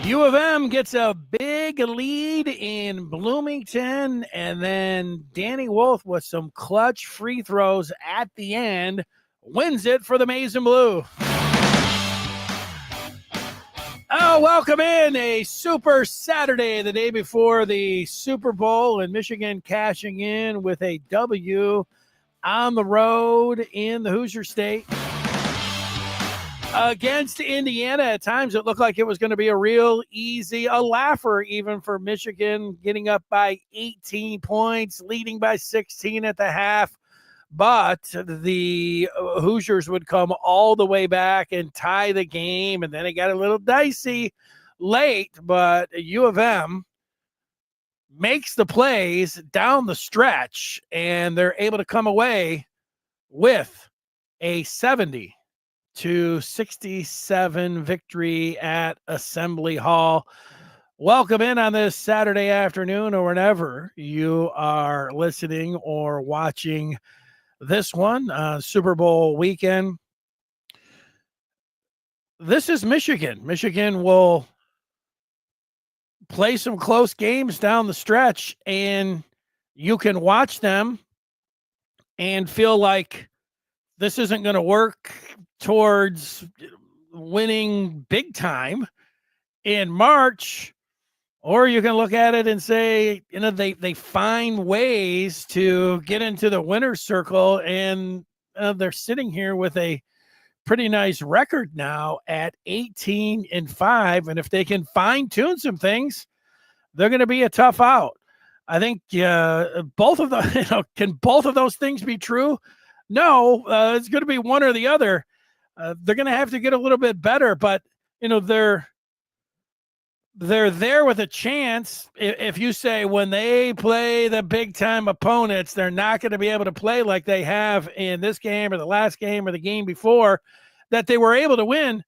U of M gets a big lead in Bloomington, and then Danny Wolf with some clutch free throws at the end wins it for the Maize and Blue. Oh, welcome in a Super Saturday, the day before the Super Bowl, and Michigan cashing in with a W on the road in the Hoosier State. Against Indiana, at times it looked like it was going to be a real easy, a laugher even for Michigan, getting up by 18 points, leading by 16 at the half. But the Hoosiers would come all the way back and tie the game, and then it got a little dicey late, but U of M makes the plays down the stretch, and they're able to come away with a 70-67 victory at Assembly Hall. Welcome in on this Saturday afternoon, or whenever you are listening or watching this one, Super Bowl weekend. This is Michigan. Michigan will play some close games down the stretch, and you can watch them and feel like this isn't going to work towards winning big time in March, or you can look at it and say, they find ways to get into the winner's circle, and they're sitting here with a pretty nice record now at 18-5. And if they can fine tune some things, they're going to be a tough out. I think both of the, can both of those things be true? No, it's going to be one or the other. They're going to have to get a little bit better, but they're there with a chance. If you say when they play the big time opponents, they're not going to be able to play like they have in this game or the last game or the game before that they were able to win,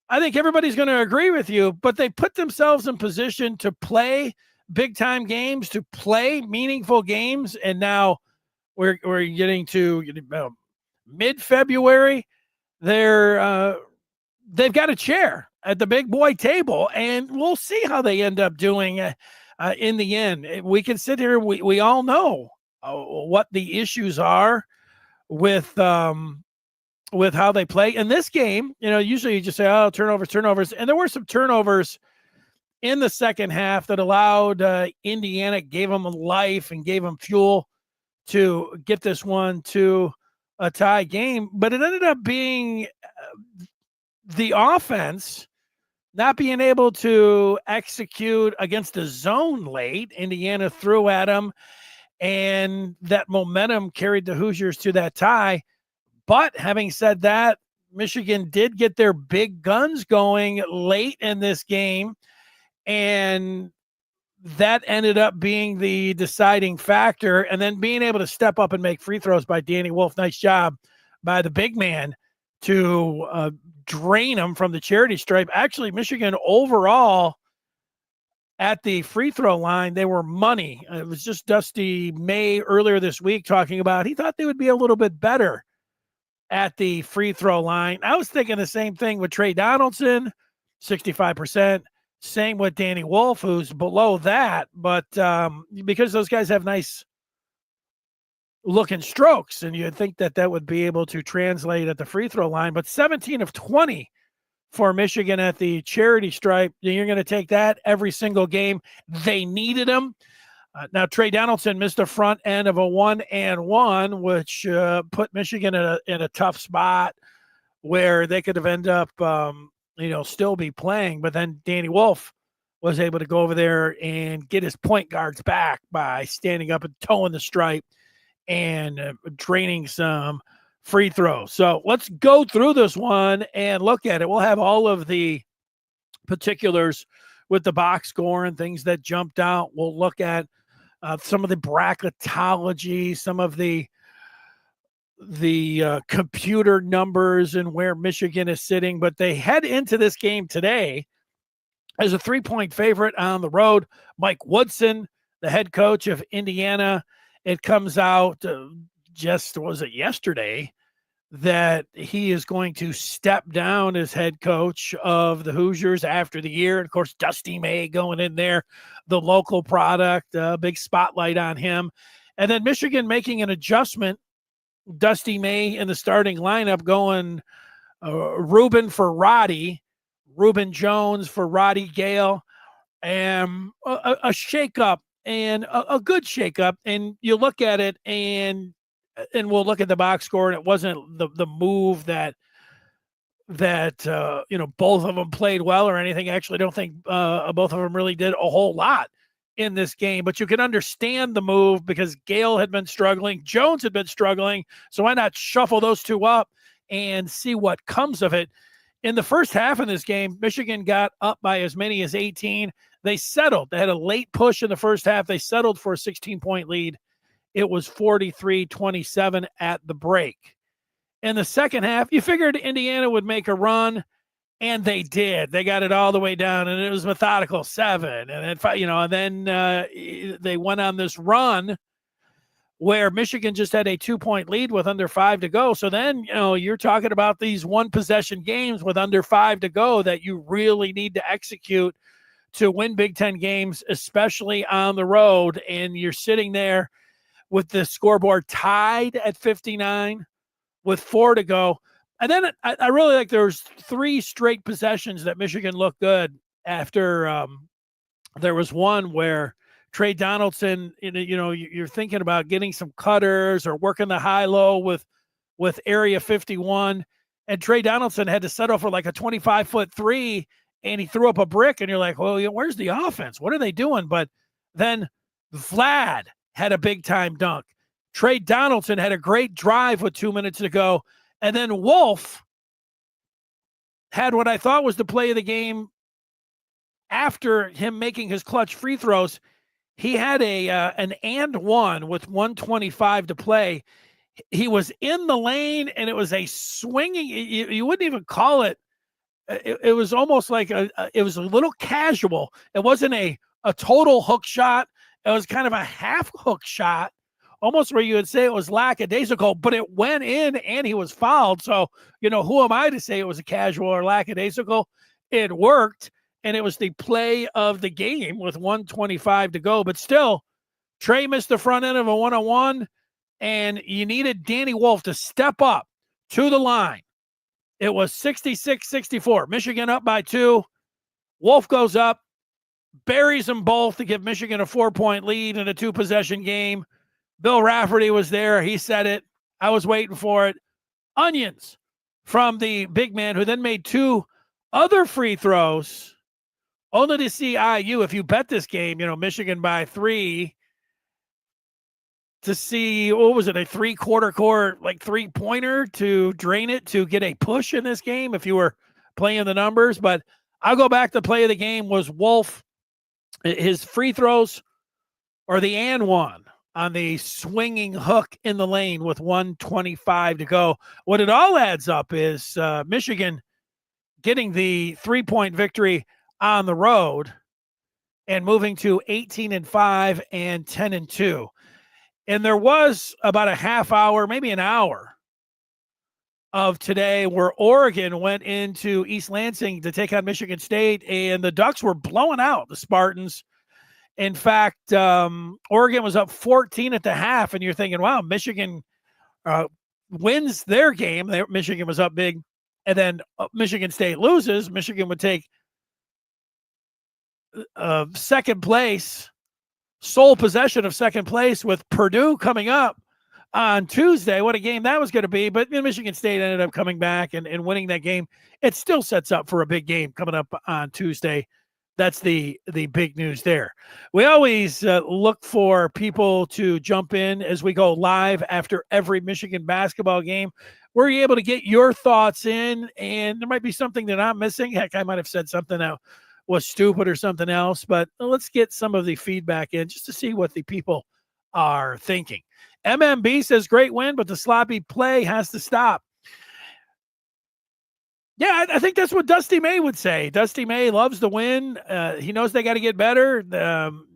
I think everybody's going to agree with you, but they put themselves in position to play big time games, to play meaningful games. And now we're getting to mid-February. They've got a chair at the big boy table, and we'll see how they end up doing in the end. We can sit here. We all know what the issues are with how they play in this game. Usually you just say, "Oh, turnovers," and there were some turnovers in the second half that allowed Indiana, gave them life and gave them fuel to get this one to a tie game. But it ended up being the offense not being able to execute against the zone late. Indiana threw at them, and that momentum carried the Hoosiers to that tie. But having said that, Michigan did get their big guns going late in this game, and that ended up being the deciding factor. And then being able to step up and make free throws by Danny Wolf. Nice job by the big man to drain them from the charity stripe. Actually, Michigan overall at the free throw line, they were money. It was just Dusty May earlier this week talking about he thought they would be a little bit better at the free throw line. I was thinking the same thing with Trey Donaldson, 65%. Same with Danny Wolf, who's below that. But because those guys have nice looking strokes, and you'd think that would be able to translate at the free throw line. But 17 of 20 for Michigan at the charity stripe. You're going to take that every single game. They needed him. Now, Trey Donaldson missed the front end of a 1-and-1, which put Michigan in a tough spot where they could have ended up, still be playing. But then Danny Wolf was able to go over there and get his point guards back by standing up and toeing the stripe and draining some free throws. So let's go through this one and look at it. We'll have all of the particulars with the box score and things that jumped out. We'll look at some of the bracketology, some of the computer numbers and where Michigan is sitting. But they head into this game today as a 3-point favorite on the road. Mike Woodson, the head coach of Indiana, it comes out was it yesterday, that he is going to step down as head coach of the Hoosiers after the year. And of course, Dusty May going in there, the local product, big spotlight on him. And then Michigan making an adjustment. Dusty May in the starting lineup going Ruben for Roddy, Ruben Jones for Roddy Gale, and a shakeup and a good shakeup. And you look at it and we'll look at the box score, and it wasn't the move that both of them played well or anything. I actually don't think both of them really did a whole lot in this game, but you can understand the move because Gale had been struggling, Jones had been struggling, so why not shuffle those two up and see what comes of it. In the first half of this game, Michigan got up by as many as 18. They settled. They had a late push in the first half. They settled for a 16-point lead. It was 43-27 at the break. In the second half, you figured Indiana would make a run, and they did. They got it all the way down, and it was methodical 7. And then, they went on this run where Michigan just had a 2-point lead with under 5 to go. So then, you're talking about these one-possession games with under 5 to go that you really need to execute to win Big Ten games, especially on the road. And you're sitting there with the scoreboard tied at 59 with 4 to go. And then I really like there was 3 straight possessions that Michigan looked good after there was one where Trey Donaldson, you're thinking about getting some cutters or working the high-low with Area 51, and Trey Donaldson had to settle for like a 25-foot 3, and he threw up a brick, and you're like, well, where's the offense? What are they doing? But then Vlad had a big-time dunk. Trey Donaldson had a great drive with 2 minutes to go, and then Wolf had what I thought was the play of the game after him making his clutch free throws. He had an and one with 1:25 to play. He was in the lane, and it was a swinging. You wouldn't even call it. It was almost like it was a little casual. It wasn't a total hook shot. It was kind of a half hook shot, almost where you would say it was lackadaisical, but it went in and he was fouled. So, who am I to say it was a casual or lackadaisical? It worked. And it was the play of the game with 1:25 to go. But still, Trey missed the front end of a one-on-one, and you needed Danny Wolf to step up to the line. It was 66-64. Michigan up by 2. Wolf goes up, buries them both to give Michigan a 4-point lead in a 2-possession game. Bill Rafferty was there. He said it. I was waiting for it. Onions from the big man, who then made 2 other free throws. Only to see IU, if you bet this game, Michigan by 3, to see, what was it, a 3/4 court, like 3-pointer to drain it to get a push in this game if you were playing the numbers. But I'll go back to play of the game was Wolf. His free throws or the and one on the swinging hook in the lane with 1:25 to go. What it all adds up is Michigan getting the 3-point victory on the road and moving to 18-5 and 10-2. And there was about a half hour, maybe an hour of today where Oregon went into East Lansing to take on Michigan State, and the Ducks were blowing out the Spartans. In fact, Oregon was up 14 at the half, and you're thinking, wow, Michigan wins their game. Michigan was up big, and then Michigan State loses. Michigan would take second place, sole possession of second place with Purdue coming up on Tuesday. What a game that was going to be. But Michigan State ended up coming back and winning that game. It still sets up for a big game coming up on Tuesday. That's the big news there. We always look for people to jump in as we go live after every Michigan basketball game. Were you able to get your thoughts in? And there might be something that I'm missing. Heck, I might have said something that was stupid or something else, but let's get some of the feedback in just to see what the people are thinking. MMB says, great win, but the sloppy play has to stop. Yeah, I think that's what Dusty May would say. Dusty May loves the win. He knows they got to get better.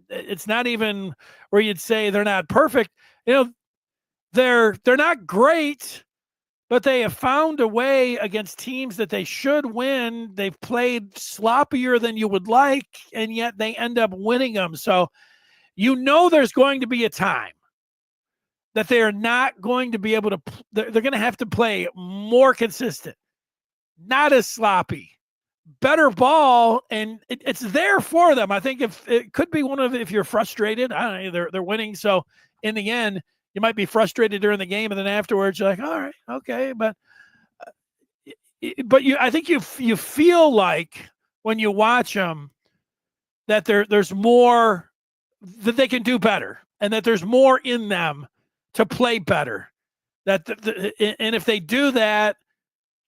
It's not even where you'd say they're not perfect. They're not great, but they have found a way against teams that they should win. They've played sloppier than you would like, and yet they end up winning them. So there's going to be a time that they are not going to be able to, they're going to have to play more consistent, not as sloppy, better ball, and it's there for them. I think if it could be if you're frustrated, I don't know, they're winning. So in the end, you might be frustrated during the game, and then afterwards you're like, all right, okay. But I think you feel like when you watch them that there's more that they can do better, and that there's more in them to play better. And if they do that,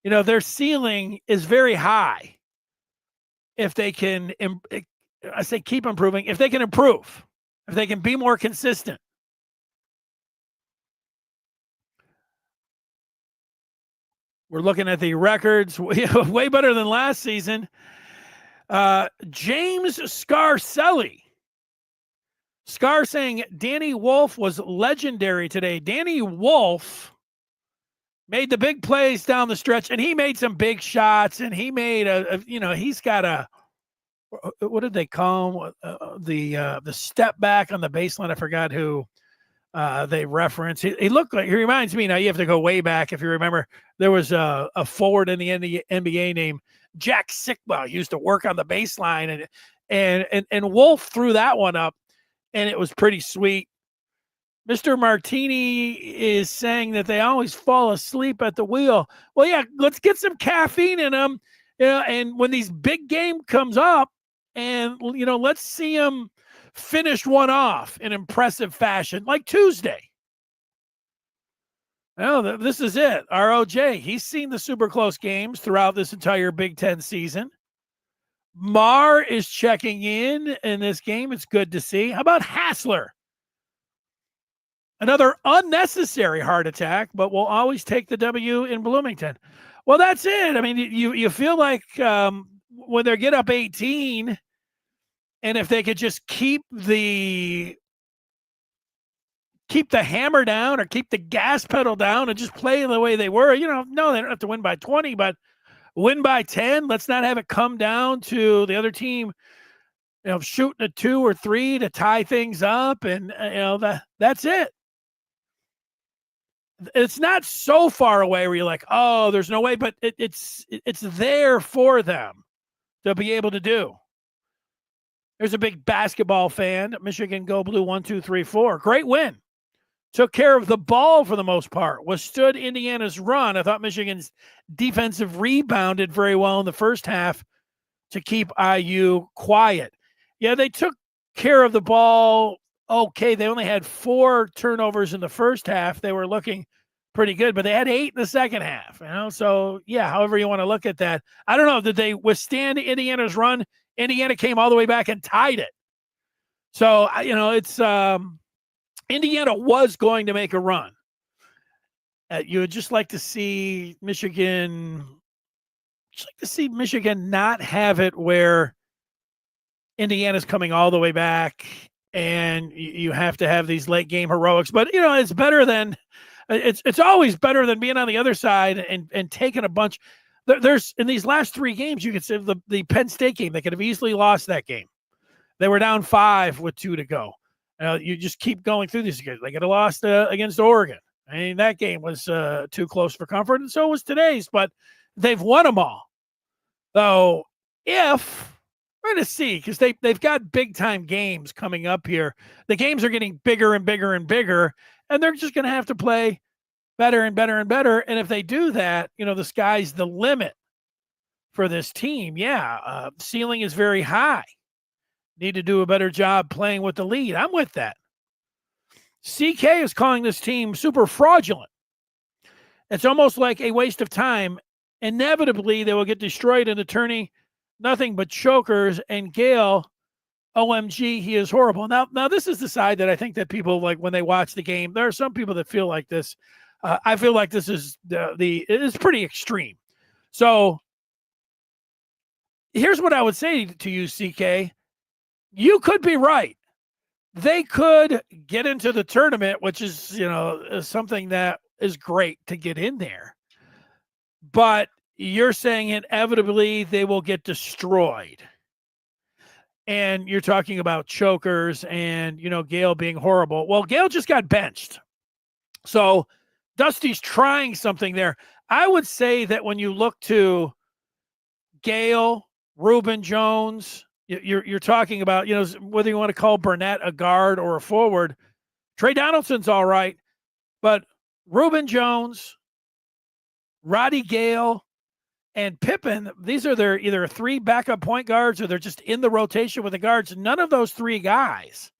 their ceiling is very high. If they can, I say keep improving. If they can improve, if they can be more consistent. We're looking at the records, way better than last season. James Scarcelli. Scar saying Danny Wolf was legendary today. Danny Wolf made the big plays down the stretch, and he made some big shots, and he made he's got what did they call him? The step back on the baseline. I forgot who they reference. He looked like, he reminds me, now you have to go way back. If you remember, there was a forward in the NBA named Jack Sickball. He used to work on the baseline, and Wolf threw that one up, and it was pretty sweet. Mr. Martini is saying that they always fall asleep at the wheel. Well, yeah, let's get some caffeine in them. And when these big game comes up, and let's see them finish one off in impressive fashion, like Tuesday. Well, this is it. ROJ, he's seen the super close games throughout this entire Big Ten season. Marr is checking in this game. It's good to see. How about Hassler? Another unnecessary heart attack, but we'll always take the W in Bloomington. Well, that's it. I mean, you feel like when they get up 18, and if they could just keep the hammer down or keep the gas pedal down and just play the way they were, no, they don't have to win by 20, but win by 10. Let's not have it come down to the other team, shooting a 2 or 3 to tie things up. And, that's it. It's not so far away where you're like, oh, there's no way, but it's there for them to be able to do. There's a big basketball fan. Michigan Go Blue 1, 2, 3, 4. Great win. Took care of the ball for the most part. Withstood Indiana's run. I thought Michigan's defensive rebounded very well in the first half to keep IU quiet. Yeah, they took care of the ball okay. They only had 4 turnovers in the first half. They were looking pretty good, but they had 8 in the second half. So yeah, however you want to look at that. I don't know. Did they withstand Indiana's run? Indiana came all the way back and tied it. So, it's Indiana was going to make a run. You would just like to see Michigan not have it where Indiana's coming all the way back and you have to have these late game heroics. But, it's better than it's always better than being on the other side and taking a bunch. There's in these last 3 games, you could say the Penn State game, they could have easily lost that game. They were down 5 with 2 to go. You just keep going through these games. They could have lost against Oregon. I mean, that game was too close for comfort, and so was today's, but they've won them all. So we're going to see, because they've got big-time games coming up here. The games are getting bigger and bigger and bigger, and they're just going to have to play better and better and better. And if they do that, the sky's the limit for this team. Yeah, ceiling is very high. Need to do a better job playing with the lead. I'm with that. CK is calling this team super fraudulent. It's almost like a waste of time. Inevitably, they will get destroyed in the tourney. Nothing but chokers. And Gale, OMG, he is horrible. Now this is the side that I think that people like when they watch the game. There are some people that feel like this. I feel like this is it's pretty extreme. So here's what I would say to you, CK. You could be right. They could get into the tournament, which is, something that is great to get in there. but you're saying inevitably they will get destroyed. And you're talking about chokers and, Gale being horrible. Well, Gale just got benched. So Dusty's trying something there. I would say that when you look to Gale, Reuben Jones, you're talking about, whether you want to call Burnett a guard or a forward, Trey Donaldson's all right, but Reuben Jones, Roddy Gale, and Pippen, these are their either 3 backup point guards or they're just in the rotation with the guards. None of those 3 guys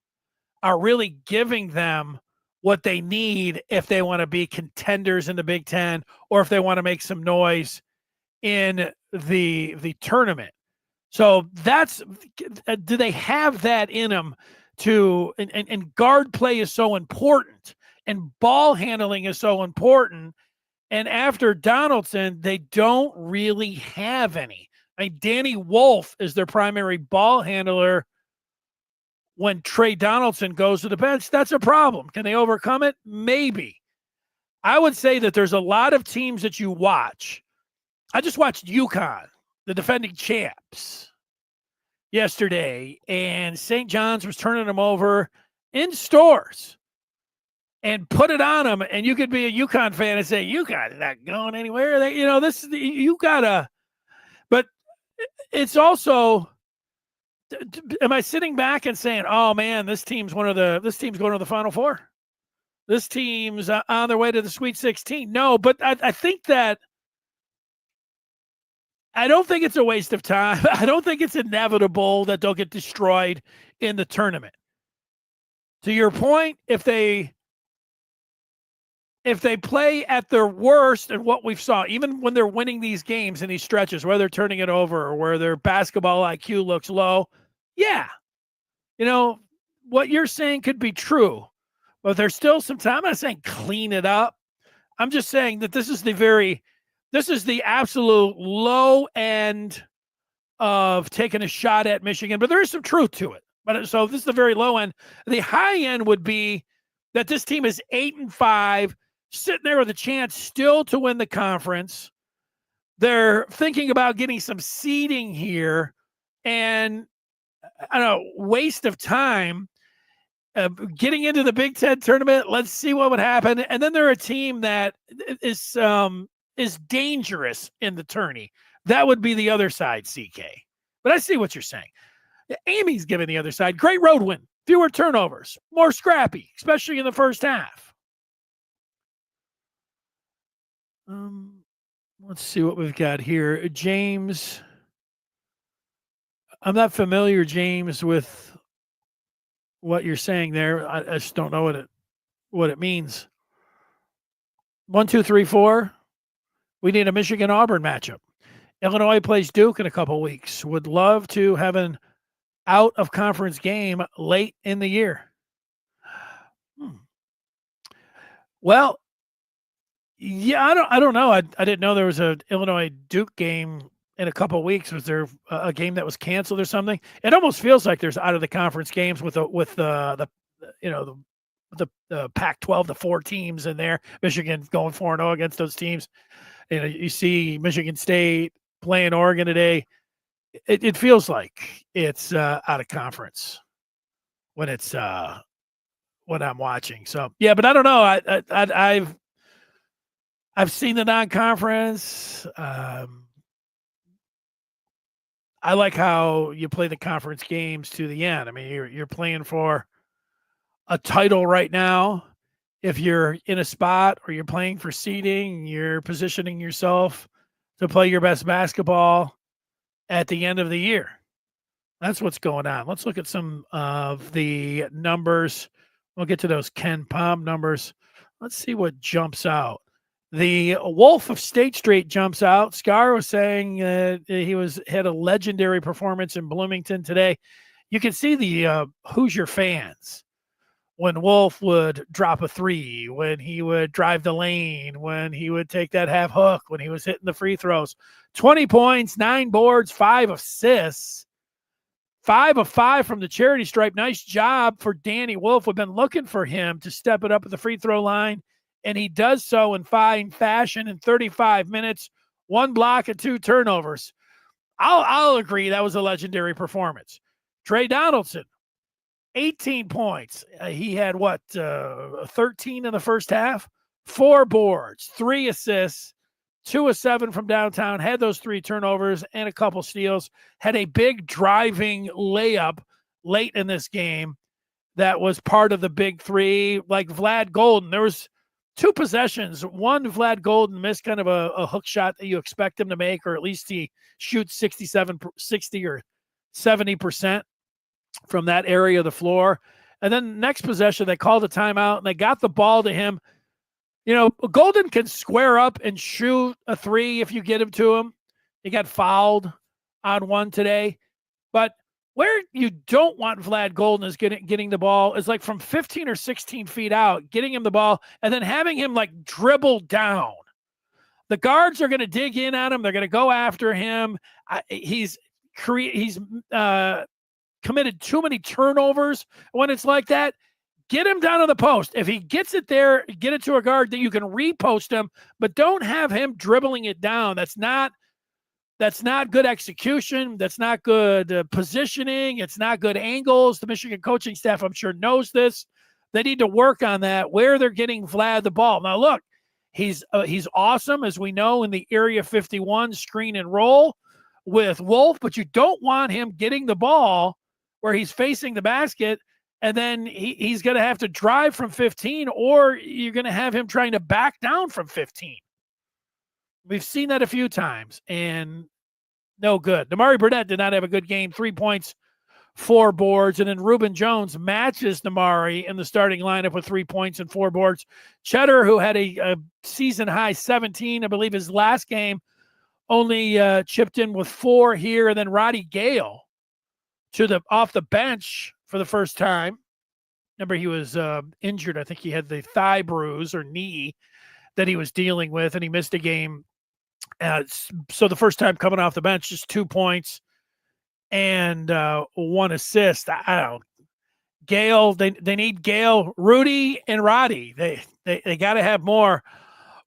are really giving them what they need if they want to be contenders in the Big Ten or if they want to make some noise in the tournament. So do they have that in them and guard play is so important and ball handling is so important. And after Donaldson, they don't really have any. I mean, Danny Wolf is their primary ball handler when Trey Donaldson goes to the bench. That's a problem. Can they overcome it? Maybe. I would say that there's a lot of teams that you watch. I just watched UConn, the defending champs, yesterday, and St. John's was turning them over in stores and put it on them. And you could be a UConn fan and say, UConn is not going anywhere. You gotta, but it's also, am I sitting back and saying, oh man, this team's going to the Final Four? This team's on their way to the Sweet 16. No, but I think that I don't think it's a waste of time. I don't think it's inevitable that they'll get destroyed in the tournament. To your point, if they play at their worst and what we've saw, even when they're winning these games in these stretches, where they're turning it over or where their basketball IQ looks low, yeah. What you're saying could be true, but there's still some time. I'm not saying clean it up. I'm just saying that this is the absolute low end of taking a shot at Michigan, but there is some truth to it. But so this is the very low end. The high end would be that this team is 8-5, sitting there with a chance still to win the conference. They're thinking about getting some seeding here, and I don't know, waste of time getting into the Big Ten tournament. Let's see what would happen. And then they're a team that is dangerous in the tourney. That would be the other side, CK. But I see what you're saying. Amy's giving the other side. Great road win. Fewer turnovers. More scrappy, especially in the first half. Let's see what we've got here. James. I'm not familiar, James, with what you're saying there. I just don't know what it means. 1, 2, 3, 4. We need a Michigan-Auburn matchup. Illinois plays Duke in a couple weeks. Would love to have an out-of-conference game late in the year. Well, yeah, I don't know. I didn't know there was an Illinois-Duke game in a couple of weeks. Was there a game that was canceled or something? It almost feels like there's out-of-the-conference games with the Pac-12, the 4 teams in there. Michigan going 4-0 against those teams. You see Michigan State playing Oregon today. It feels like it's out of conference when it's when I'm watching. So yeah, but I don't know. I've seen the non-conference. I like how you play the conference games to the end. I mean, you're playing for a title right now. If you're in a spot or you're playing for seeding, you're positioning yourself to play your best basketball at the end of the year. That's what's going on. Let's look at some of the numbers. We'll get to those Ken Palm numbers. Let's see what jumps out. The Wolf of State Street jumps out. Scar was saying he had a legendary performance in Bloomington today. You can see the Hoosier fans when Wolf would drop a 3, when he would drive the lane, when he would take that half hook, when he was hitting the free throws. 20 points, 9 boards, 5 assists, 5 of 5 from the charity stripe. Nice job for Danny Wolf. We've been looking for him to step it up at the free throw line, and he does so in fine fashion in 35 minutes. 1 block and 2 turnovers. I'll agree that was a legendary performance. Trey Donaldson, 18 points. He had 13 in the first half, 4 boards, 3 assists, 2 of 7 from downtown, had those 3 turnovers and a couple steals, had a big driving layup late in this game that was part of the big 3. Like Vlad Golden, there was 2 possessions. One, Vlad Golden missed kind of a hook shot that you expect him to make, or at least he shoots 60 or 70% from that area of the floor. And then next possession, they called a timeout and they got the ball to him. You know, Golden can square up and shoot a 3 if you get him to him. He got fouled on one today. But where you don't want Vlad Golden is getting the ball is like from 15 or 16 feet out, getting him the ball, and then having him like dribble down. The guards are going to dig in on him. They're going to go after him. He's committed too many turnovers when it's like that. Get him down to the post. If he gets it there, get it to a guard that you can repost him, but don't have him dribbling it down. That's not good execution. That's not good positioning. It's not good angles. The Michigan coaching staff, I'm sure, knows this. They need to work on that, where they're getting Vlad the ball. Now, look, he's awesome, as we know, in the Area 51 screen and roll with Wolf, but you don't want him getting the ball where he's facing the basket, and then he's going to have to drive from 15, or you're going to have him trying to back down from 15. We've seen that a few times, and no good. Damari Burnett did not have a good game. 3 points, 4 boards, and then Reuben Jones matches Damari in the starting lineup with 3 points and 4 boards. Cheddar, who had a season-high 17, I believe his last game, only chipped in with 4 here, and then Roddy Gale off the bench for the first time. Remember, he was injured. I think he had the thigh bruise or knee that he was dealing with, and he missed a game. So the first time coming off the bench, just 2 points and 1 assist. I don't. Gale, they need Gale, Rudy, and Roddy. They got to have more.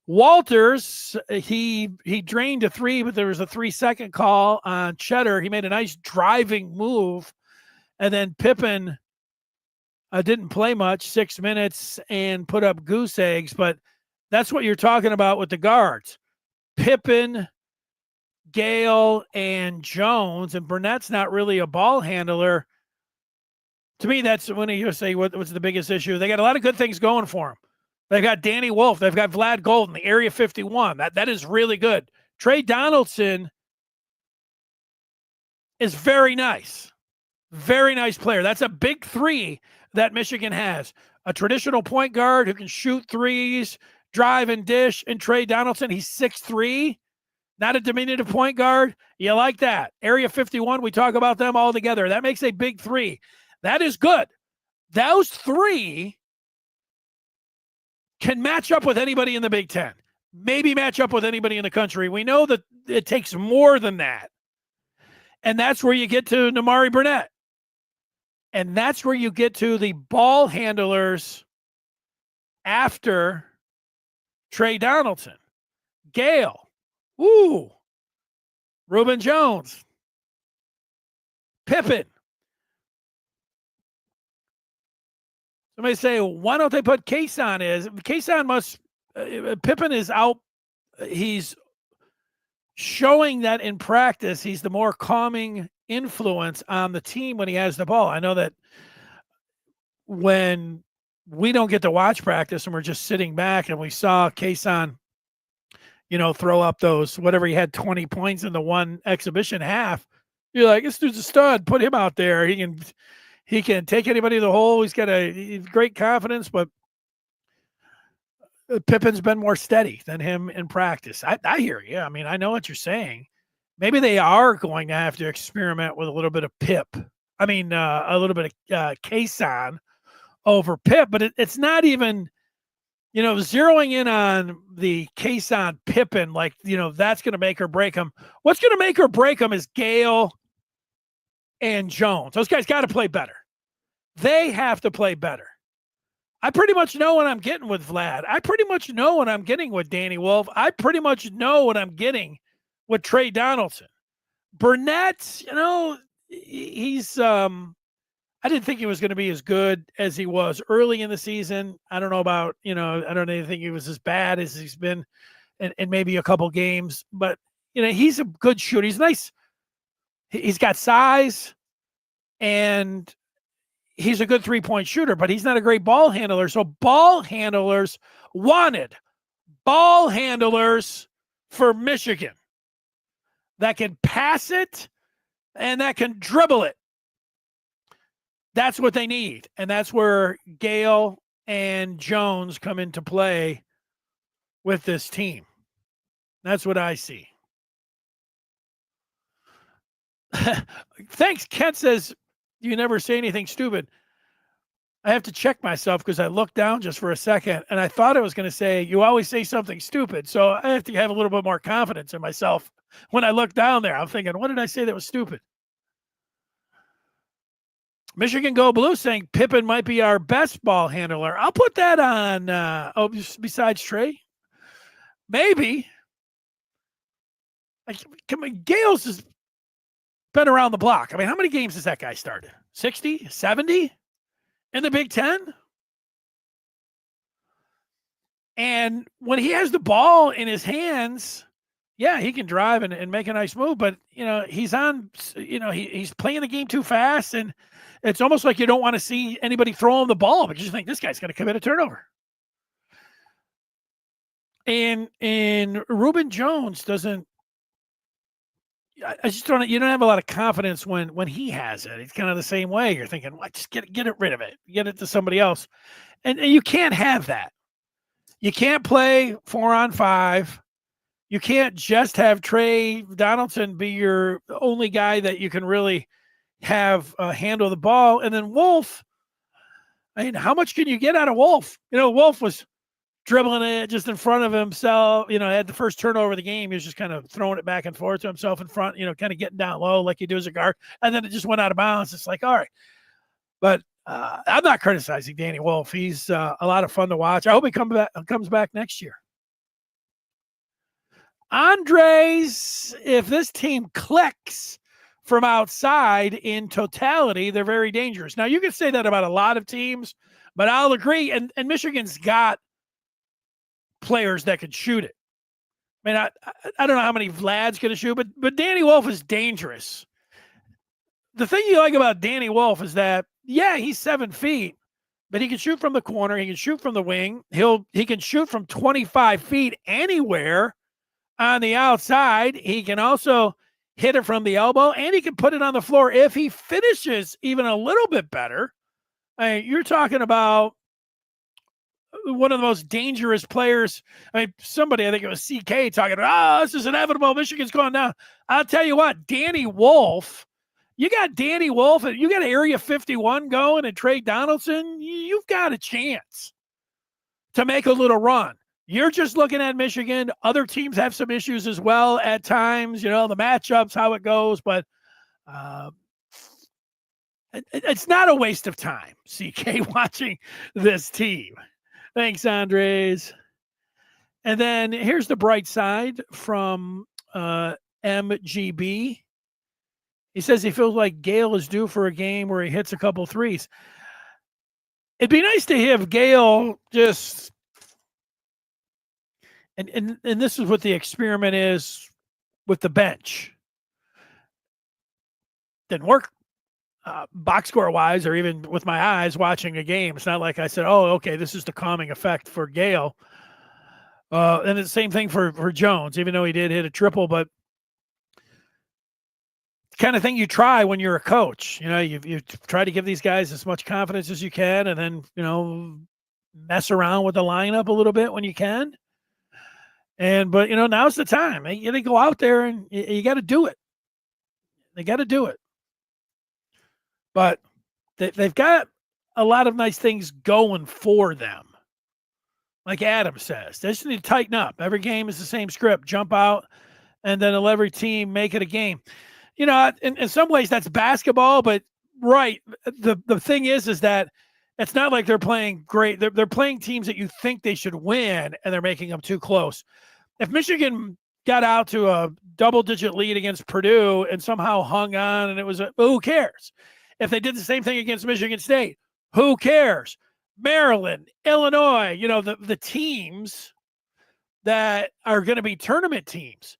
Walters, he drained a 3, but there was a 3-second call on Cheddar. He made a nice driving move, and then Pippen didn't play much, 6 minutes, and put up goose eggs. But that's what you're talking about with the guards. Pippen, Gale, and Jones, and Burnett's not really a ball handler. To me, that's when you say what's the biggest issue. They got a lot of good things going for them. They've got Danny Wolf. They've got Vlad Golden, the Area 51. That is really good. Trey Donaldson is very nice. Very nice player. That's a big 3 that Michigan has. A traditional point guard who can shoot 3s, drive and dish, and Trey Donaldson, he's 6'3", not a diminutive point guard. You like that. Area 51, we talk about them all together. That makes a big 3. That is good. Those 3 can match up with anybody in the Big Ten, maybe match up with anybody in the country. We know that it takes more than that. And that's where you get to Damari Burnett. And that's where you get to the ball handlers after Trey Donaldson. Gale. Reuben Jones. Pippen. Somebody say, why don't they put Kason is? Kason must, Pippen is out. He's showing that in practice, he's the more calming influence on the team when he has the ball. I know that when we don't get to watch practice and we're just sitting back and we saw Kason, throw up those, whatever, he had 20 points in the one exhibition half. You're like, this dude's a stud. Put him out there. He can take anybody to the hole. He's got a great confidence, but Pippen's been more steady than him in practice. I hear you. I mean, I know what you're saying. Maybe they are going to have to experiment with a little bit of Pip. I mean, a little bit of Kason over Pip, but it's not even, zeroing in on the Kason Pippen, like, that's going to make or break him. What's going to make or break him is Gale and Jones. Those guys got to play better. They have to play better. I pretty much know what I'm getting with Vlad. I pretty much know what I'm getting with Danny Wolf. I pretty much know what I'm getting with Trey Donaldson. Burnett, he's I didn't think he was going to be as good as he was early in the season. I don't know about, I don't even think he was as bad as he's been in maybe a couple games, but he's a good shooter. He's nice. He's got size and he's a good 3-point shooter, but he's not a great ball handler. So ball handlers for Michigan that can pass it and that can dribble it. That's what they need. And that's where Gale and Jones come into play with this team. That's what I see. Thanks. Kent says, you never say anything stupid. I have to check myself because I looked down just for a second and I thought I was going to say, you always say something stupid. So I have to have a little bit more confidence in myself. When I look down there, I'm thinking, what did I say that was stupid? Michigan Go Blue saying Pippen might be our best ball handler. I'll put that on, besides Trey. Maybe. Gales has been around the block. I mean, how many games has that guy started? 60, 70 in the Big Ten? And when he has the ball in his hands, yeah, he can drive and make a nice move, but he's on, he's playing the game too fast, and it's almost like you don't want to see anybody throw him the ball because you think this guy's going to commit a turnover. And Reuben Jones doesn't. I just don't. You don't have a lot of confidence when he has it. It's kind of the same way. You're thinking, well, just get rid of it, get it to somebody else, and you can't have that. You can't play 4-on-5. You can't just have Trey Donaldson be your only guy that you can really have handle the ball. And then Wolf, I mean, how much can you get out of Wolf? Wolf was dribbling it just in front of himself, had the first turnover of the game. He was just kind of throwing it back and forth to himself in front, kind of getting down low like you do as a guard. And then it just went out of bounds. It's like, all right. But I'm not criticizing Danny Wolf. He's a lot of fun to watch. I hope he comes back next year. Andres, if this team clicks from outside in totality, they're very dangerous. Now, you can say that about a lot of teams, but I'll agree. And Michigan's got players that could shoot it. I mean, I don't know how many Vlad's going to shoot, but Danny Wolf is dangerous. The thing you like about Danny Wolf is that, yeah, he's 7 feet, but he can shoot from the corner. He can shoot from the wing. He can shoot from 25 feet anywhere on the outside. He can also hit it from the elbow, and he can put it on the floor if he finishes even a little bit better. I mean, you're talking about one of the most dangerous players. I mean, somebody, I think it was CK, talking about, this is inevitable. Michigan's going down. I'll tell you what, Danny Wolf, you got Danny Wolf, and you got Area 51 going and Trey Donaldson, you've got a chance to make a little run. You're just looking at Michigan. Other teams have some issues as well at times, the matchups, how it goes, but it's not a waste of time, CK, watching this team. Thanks, Andres. And then here's the bright side from MGB. He says he feels like Gale is due for a game where he hits a couple threes. It'd be nice to have Gale just... And this is what the experiment is with the bench. Didn't work box score wise, or even with my eyes watching a game. It's not like I said, oh, okay, this is the calming effect for Gale. And it's the same thing for Jones, even though he did hit a triple, but kind of thing you try when you're a coach. You try to give these guys as much confidence as you can, and then, mess around with the lineup a little bit when you can. But now's the time. They go out there and you got to do it. They got to do it. But they've got a lot of nice things going for them. Like Adam says, they just need to tighten up. Every game is the same script. Jump out, and then let every team make it a game. In some ways that's basketball, but right. The thing is that it's not like they're playing great. They're playing teams that you think they should win, and they're making them too close. If Michigan got out to a double-digit lead against Purdue and somehow hung on, and it was who cares? If they did the same thing against Michigan State, who cares? Maryland, Illinois, the teams that are going to be tournament teams,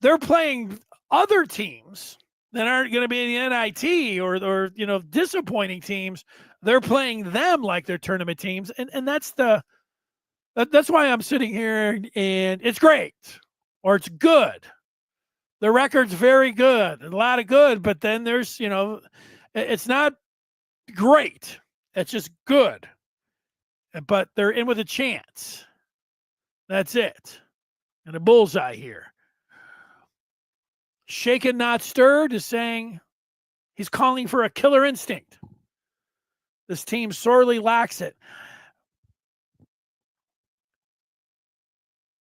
they're playing other teams that aren't going to be in the NIT or disappointing teams. They're playing them like they're tournament teams, and that's why I'm sitting here and it's great or it's good. The record's very good, a lot of good, but then there's it's not great. It's just good, but they're in with a chance. That's it. And a bullseye here. Shaken, not stirred is saying he's calling for a killer instinct. This team sorely lacks it.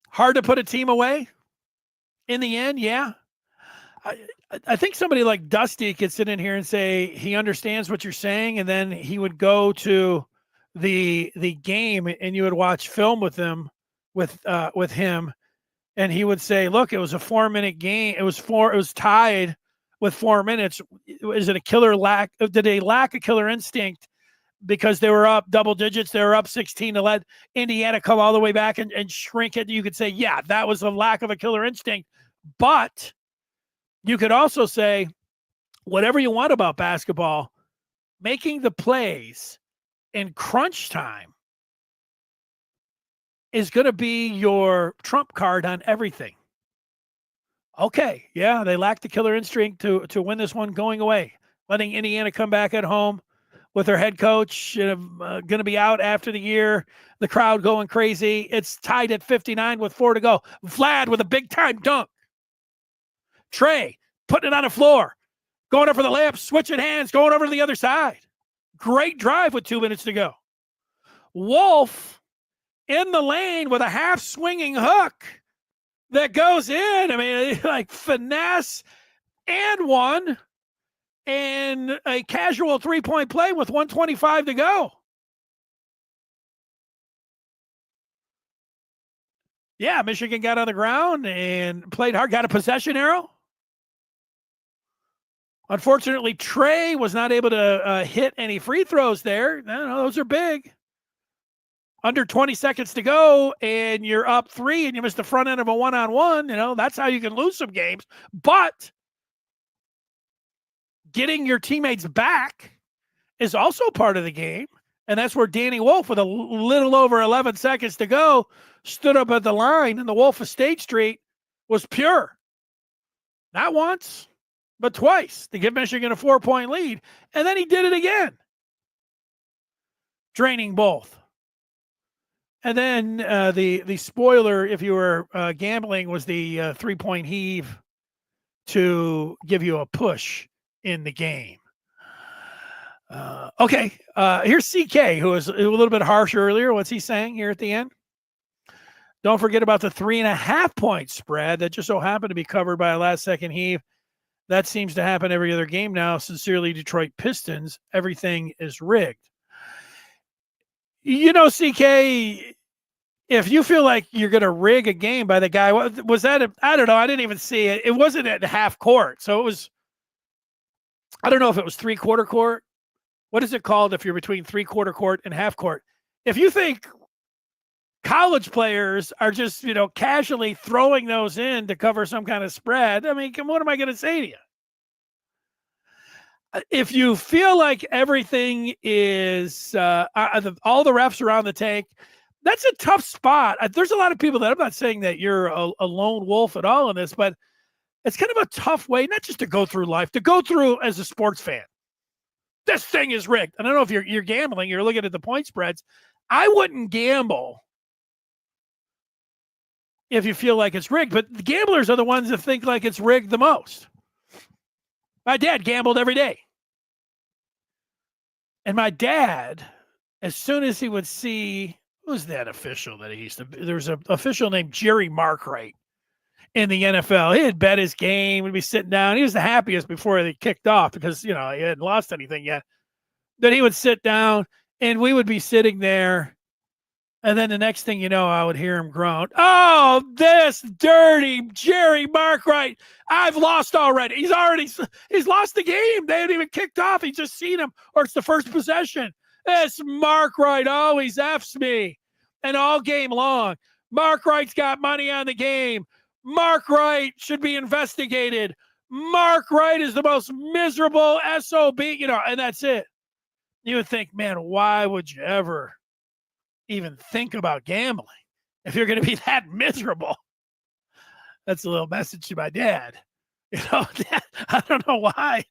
Hard to put a team away in the end, yeah. I think somebody like Dusty could sit in here and say he understands what you're saying, and then he would go to the game and you would watch film with him, and he would say, "Look, it was a 4-minute game. It was tied with 4 minutes. Is it a killer lack? Did they lack a killer instinct because they were up double digits? They were up 16 to let Indiana come all the way back and shrink it." You could say, yeah, that was a lack of a killer instinct, but you could also say whatever you want about basketball, making the plays in crunch time is going to be your trump card on everything. Okay, yeah, they lacked the killer instinct to win this one going away, letting Indiana come back at home with their head coach going to be out after the year, the crowd going crazy. It's tied at 59 with 4 to go. Vlad with a big-time dunk. Trey putting it on the floor, going up for the layup, switching hands, going over to the other side. Great drive with 2 minutes to go. Wolf in the lane with a half-swinging hook that goes in. I mean, like finesse and one, and a casual three-point play with 1:25 to go. Yeah, Michigan got on the ground and played hard, got a possession arrow. Unfortunately, Trey was not able to hit any free throws there. No, those are big. Under 20 seconds to go, and you're up 3, and you missed the front end of a one-on-one. That's how you can lose some games. But getting your teammates back is also part of the game, and that's where Danny Wolf, with a little over 11 seconds to go, stood up at the line, and the Wolf of State Street was pure. Not once, but twice to give Michigan a 4-point lead, and then he did it again, draining both. And then the spoiler, if you were gambling, was the 3-point heave to give you a push in the game. Okay, here's CK, who was a little bit harsh earlier. What's he saying here at the end? Don't forget about the 3.5-point spread that just so happened to be covered by a last-second heave. That seems to happen every other game now. Sincerely, Detroit Pistons. Everything is rigged. CK, if you feel like you're going to rig a game by the guy, was that? I don't know. I didn't even see it. It wasn't at half court. So it was, I don't know if it was 3/4 court. What is it called if you're between 3/4 court and half court? If you think college players are just, casually throwing those in to cover some kind of spread, I mean, what am I going to say to you? If you feel like everything is all the refs are on the tank, that's a tough spot. There's a lot of people that, I'm not saying that you're a lone wolf at all in this, but it's kind of a tough way, not just to go through life, to go through as a sports fan. This thing is rigged. I don't know if you're gambling, you're looking at the point spreads. I wouldn't gamble if you feel like it's rigged, but the gamblers are the ones that think like it's rigged the most. My dad gambled every day. And my dad, as soon as he would see, who's that official that he used to, there was an official named Jerry Markright in the NFL. He had bet his game, would be sitting down. He was the happiest before they kicked off because, he hadn't lost anything yet. Then he would sit down and we would be sitting there And then the next thing you know, I would hear him groan, "Oh, this dirty Jerry Markwright. I've lost already. He's lost the game. They haven't even kicked off. He's just seen him, or it's the first possession. This Markwright always F's me." And all game long, Markwright's got money on the game. Markwright should be investigated. Markwright is the most miserable SOB, and that's it. You would think, man, why would you ever even think about gambling if you're going to be that miserable? That's a little message to my dad. I don't know why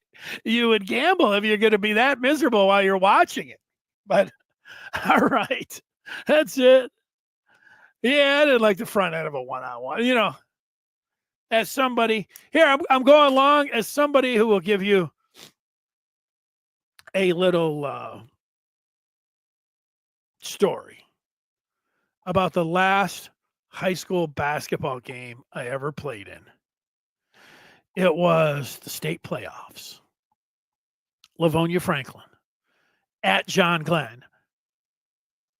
you would gamble if you're going to be that miserable while you're watching it. But all right, that's it. Yeah, I didn't like the front end of a one-on-one. As somebody here, I'm going along as somebody who will give you a little story about the last high school basketball game I ever played in. It was the state playoffs. Livonia Franklin at John Glenn.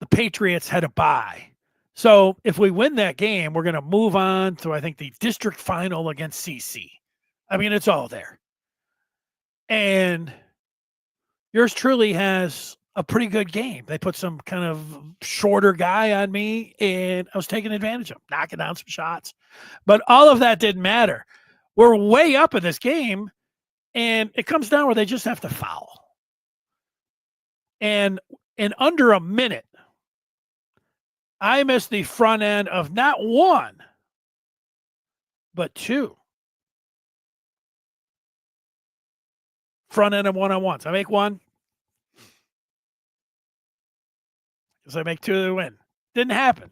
The Patriots had a bye. So if we win that game, we're going to move on to, I think, the district final against CC. I mean, it's all there. And yours truly has a pretty good game. They put some kind of shorter guy on me, and I was taking advantage of him, knocking down some shots. But all of that didn't matter. We're way up in this game, and it comes down where they just have to foul. And in under a minute, I missed the front end of not one, but two. Front end of one-on-ones. I make one. Because I make two to win. Didn't happen.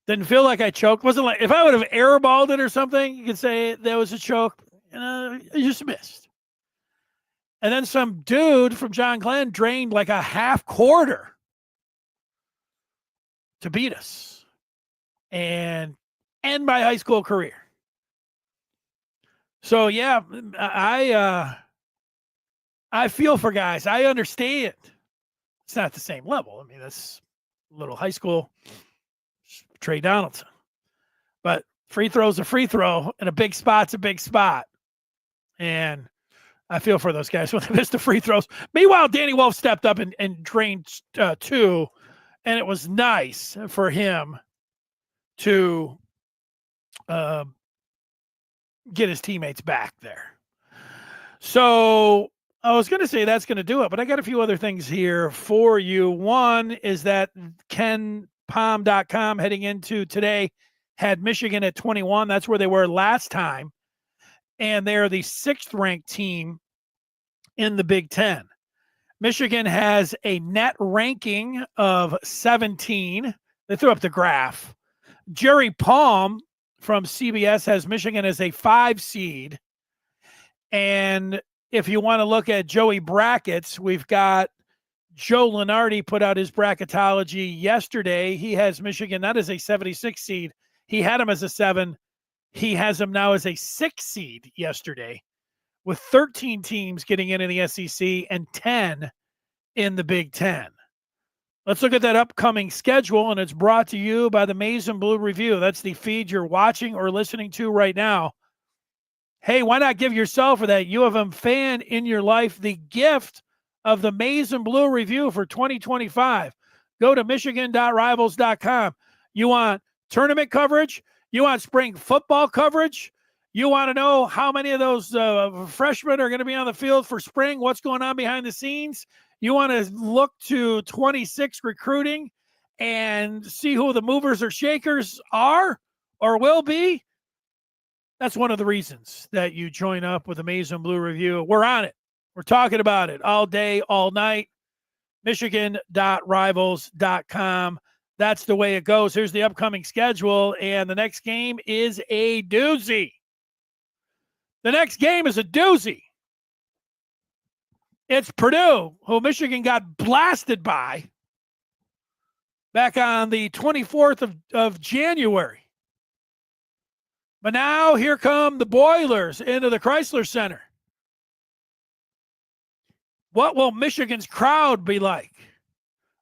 Didn't feel like I choked. Wasn't like, if I would have airballed it or something, you could say that was a choke. I just missed. And then some dude from John Glenn drained like a half quarter to beat us and end my high school career. So yeah, I feel for guys. I understand. It's not the same level. I mean, that's little high school, Trey Donaldson. But free throw's a free throw, and a big spot's a big spot. And I feel for those guys when they missed the free throws. Meanwhile, Danny Wolf stepped up and drained two, and it was nice for him to get his teammates back there. So I was going to say that's going to do it, but I got a few other things here for you. One is that KenPom.com heading into today had Michigan at 21. That's where they were last time. And they're the 6th ranked team in the Big Ten. Michigan has a net ranking of 17. They threw up the graph. Jerry Palm from CBS has Michigan as a 5 seed. And if you want to look at Joey brackets, we've got Joe Lenardi put out his bracketology yesterday. He has Michigan not as a 76 seed. He had him as a 7. He has him now as a 6 seed yesterday, with 13 teams getting into the SEC and 10 in the Big Ten. Let's look at that upcoming schedule, and it's brought to you by the Maize and Blue Review. That's the feed you're watching or listening to right now. Hey, why not give yourself or that U of M fan in your life the gift of the Maize and Blue Review for 2025? Go to michigan.rivals.com. You want tournament coverage? You want spring football coverage? You want to know how many of those freshmen are going to be on the field for spring? What's going on behind the scenes? You want to look to 26 recruiting and see who the movers or shakers are or will be? That's one of the reasons that you join up with the Maize and Blue Review. We're on it. We're talking about it all day, all night. Michigan.rivals.com. That's the way it goes. Here's the upcoming schedule, and the next game is a doozy. The next game is a doozy. It's Purdue, who Michigan got blasted by back on the 24th of January. But now here come the Boilers into the Chrysler Center. What will Michigan's crowd be like?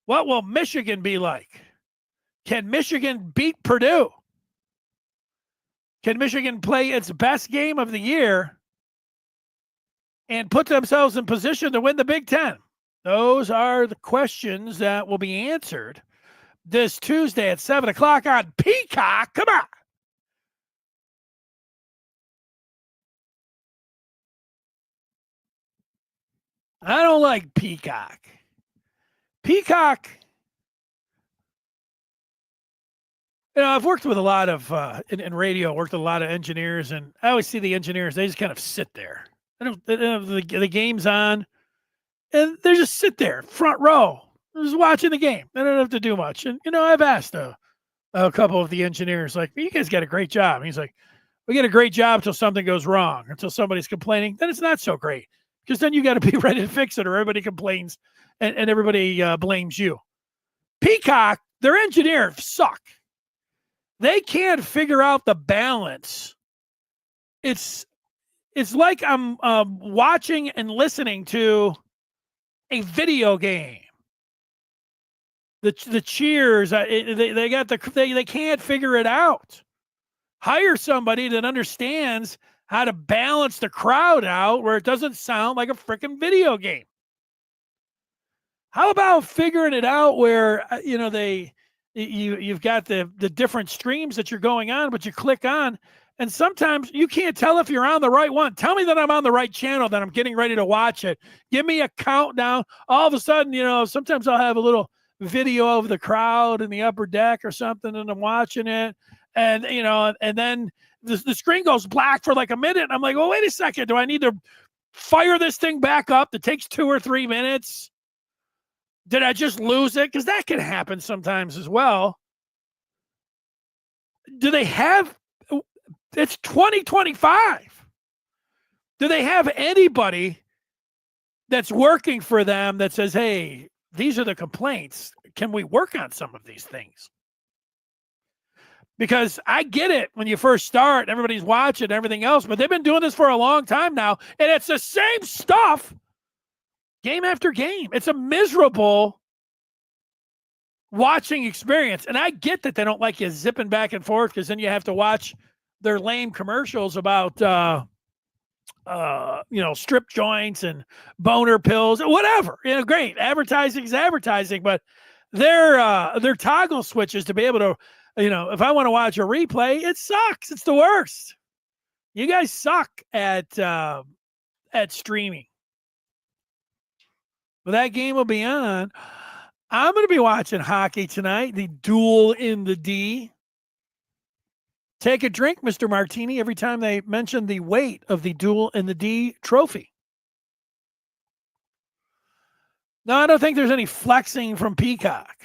What will Michigan be like? Can Michigan beat Purdue? Can Michigan play its best game of the year and put themselves in position to win the Big Ten? Those are the questions that will be answered this Tuesday at 7 o'clock on Peacock. Come on. I don't like Peacock. Peacock, I've worked with a lot of, in radio, worked with a lot of engineers, and I always see the engineers, they just kind of sit there. They don't have the game's on, and they just sit there, front row, just watching the game. They don't have to do much. And, I've asked a couple of the engineers, like, you guys got a great job. And he's like, we get a great job until something goes wrong, until somebody's complaining. Then it's not so great, because then you got to be ready to fix it, or everybody complains and everybody blames you. Peacock, their engineers suck. They can't figure out the balance. It's like I'm watching and listening to a video game. The cheers, they can't figure it out. Hire somebody that understands how to balance the crowd out where it doesn't sound like a freaking video game. How about figuring it out where you've got the different streams that you're going on, but you click on, and sometimes you can't tell if you're on the right one. Tell me that I'm on the right channel, that I'm getting ready to watch it. Give me a countdown. All of a sudden, sometimes I'll have a little video of the crowd in the upper deck or something, and I'm watching it, and and then the screen goes black for like a minute. And I'm like, well, wait a second. Do I need to fire this thing back up? That takes 2 or 3 minutes. Did I just lose it? Because that can happen sometimes as well. Do they have, it's 2025. Do they have anybody that's working for them that says, hey, these are the complaints. Can we work on some of these things? Because I get it when you first start, everybody's watching everything else, but they've been doing this for a long time now, and it's the same stuff. Game after game. It's a miserable watching experience. And I get that they don't like you zipping back and forth, because then you have to watch their lame commercials about, strip joints and boner pills, whatever. Great. Advertising is advertising, but their toggle switches to be able to, if I want to watch a replay, it sucks. It's the worst. You guys suck at streaming. But that game will be on. I'm going to be watching hockey tonight, the duel in the D. Take a drink, Mr. Martini, every time they mention the weight of the duel in the D trophy. No, I don't think there's any flexing from Peacock.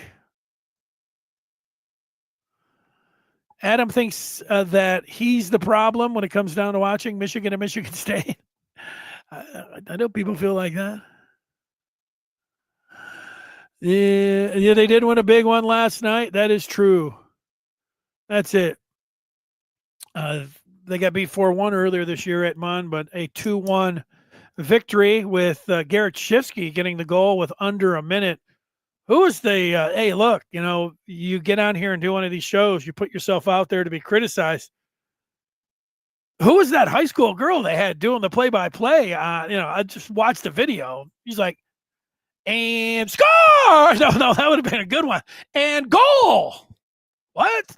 Adam thinks that he's the problem when it comes down to watching Michigan and Michigan State. I know people feel like that. Yeah, they did win a big one last night. That is true. That's it. They got beat 4-1 earlier this year at Mon, but a 2-1 victory with Garrett Shifsky getting the goal with under a minute. Who was the, hey, look, you get on here and do one of these shows, you put yourself out there to be criticized. Who was that high school girl they had doing the play-by-play? I just watched the video. He's like, and score! No, that would have been a good one. And goal! What?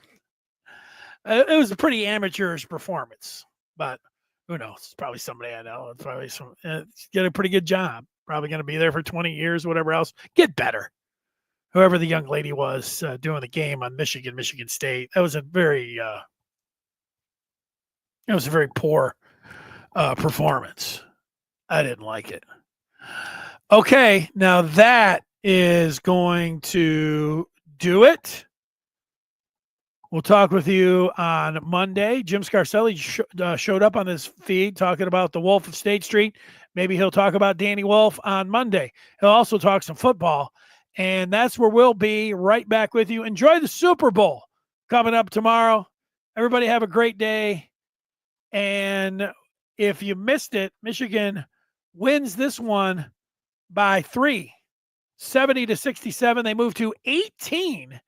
It was a pretty amateurish performance, but who knows? It's probably somebody I know. It's probably get a pretty good job. Probably going to be there for 20 years, whatever else. Get better. Whoever the young lady was doing the game on Michigan State. That was a very poor performance. I didn't like it. Okay, now that is going to do it. We'll talk with you on Monday. Jim Scarcelli showed up on this feed talking about the Wolf of State Street. Maybe he'll talk about Danny Wolf on Monday. He'll also talk some football. And that's where we'll be right back with you. Enjoy the Super Bowl coming up tomorrow. Everybody have a great day. And if you missed it, Michigan wins this one by 3, 70-67. They move to 18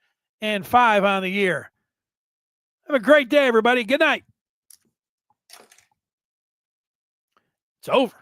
on the year. Have a great day, everybody. Good night. It's over.